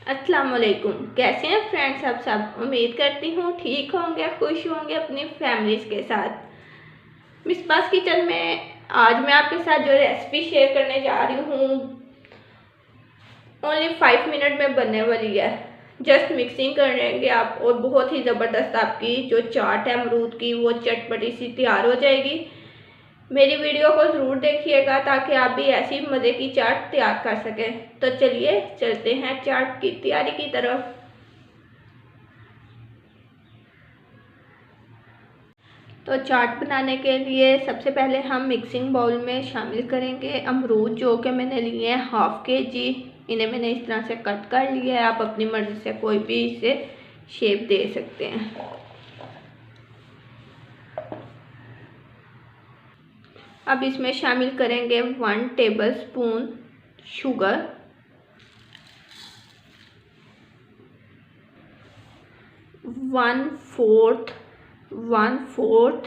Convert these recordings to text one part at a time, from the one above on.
अस्सलाम वालेकुम। कैसे हैं फ्रेंड्स आप सब। उम्मीद करती हूँ ठीक होंगे, खुश होंगे अपनी फैमिलीज़ के साथ। मिसबास किचन में आज मैं आपके साथ जो रेसिपी शेयर करने जा रही हूँ ओनली 5 मिनट में बनने वाली है। जस्ट मिक्सिंग कर लेंगे आप और बहुत ही ज़बरदस्त आपकी जो चाट है अमरूद की वो चटपटी सी तैयार हो जाएगी। मेरी वीडियो को ज़रूर देखिएगा ताकि आप भी ऐसी मज़े की चाट तैयार कर सकें। तो चलिए चलते हैं चाट की तैयारी की तरफ। तो चाट बनाने के लिए सबसे पहले हम मिक्सिंग बाउल में शामिल करेंगे अमरूद, जो कि मैंने लिए हैं हाफ kg। इन्हें मैंने इस तरह से कट कर लिया है। आप अपनी मर्ज़ी से कोई भी इसे शेप दे सकते हैं। अब इसमें शामिल करेंगे 1 टेबलस्पून शुगर, 1/4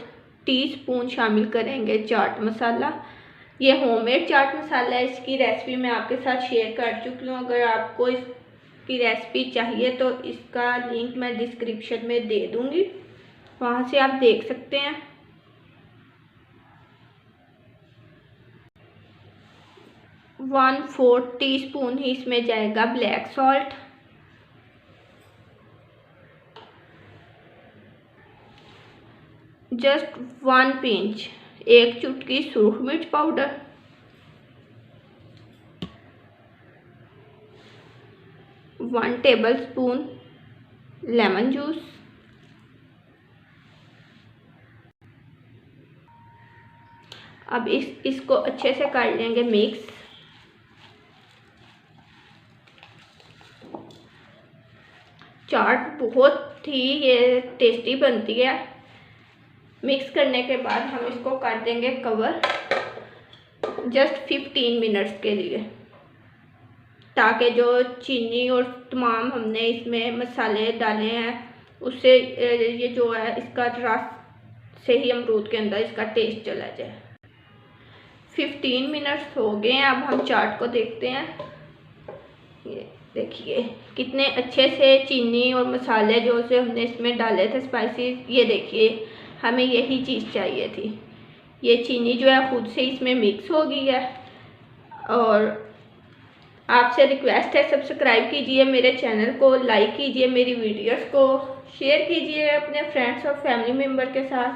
टीस्पून शामिल करेंगे चाट मसाला। ये होममेड चाट मसाला है। इसकी रेसिपी मैं आपके साथ शेयर कर चुकी हूँ। अगर आपको इसकी रेसिपी चाहिए तो इसका लिंक मैं डिस्क्रिप्शन में दे दूँगी, वहाँ से आप देख सकते हैं। 1/4 टीस्पून ही इसमें जाएगा ब्लैक सॉल्ट, जस्ट 1 पिंच 1 चुटकी सुरख मिर्च पाउडर, 1 टेबलस्पून लेमन जूस, अब इसको अच्छे से कर लेंगे मिक्स। चाट बहुत ही ये टेस्टी बनती है। मिक्स करने के बाद हम इसको कर देंगे कवर जस्ट 15 मिनट्स के लिए, ताकि जो चीनी और तमाम हमने इसमें मसाले डाले हैं उससे ये जो है इसका रस से ही अमरूद के अंदर इसका टेस्ट चला जाए। 15 मिनट्स हो गए हैं। अब हम चाट को देखते हैं। ये देखिए कितने अच्छे से चीनी और मसाले जो से हमने इसमें डाले थे स्पाइसेस, ये देखिए हमें यही चीज़ चाहिए थी। ये चीनी जो है खुद से इसमें मिक्स हो गई है। और आपसे रिक्वेस्ट है सब्सक्राइब कीजिए मेरे चैनल को, लाइक कीजिए मेरी वीडियोस को, शेयर कीजिए अपने फ्रेंड्स और फैमिली मेम्बर के साथ।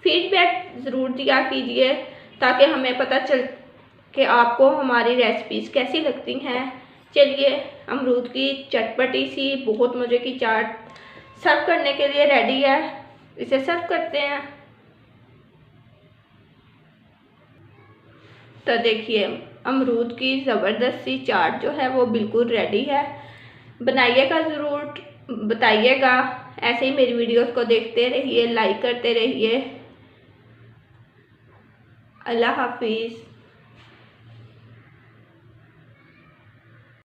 फीडबैक ज़रूर दिया कीजिए ताकि हमें पता चल कि आपको हमारी रेसिपीज़ कैसी लगती हैं। चलिए अमरूद की चटपटी सी बहुत मज़े की चाट सर्व करने के लिए रेडी है। इसे सर्व करते हैं। तो देखिए अमरूद की ज़बरदस्त सी चाट जो है वो बिल्कुल रेडी है। बनाइएगा ज़रूर, बताइएगा। ऐसे ही मेरी वीडियोस को देखते रहिए, लाइक करते रहिए। अल्लाह हाफिज़।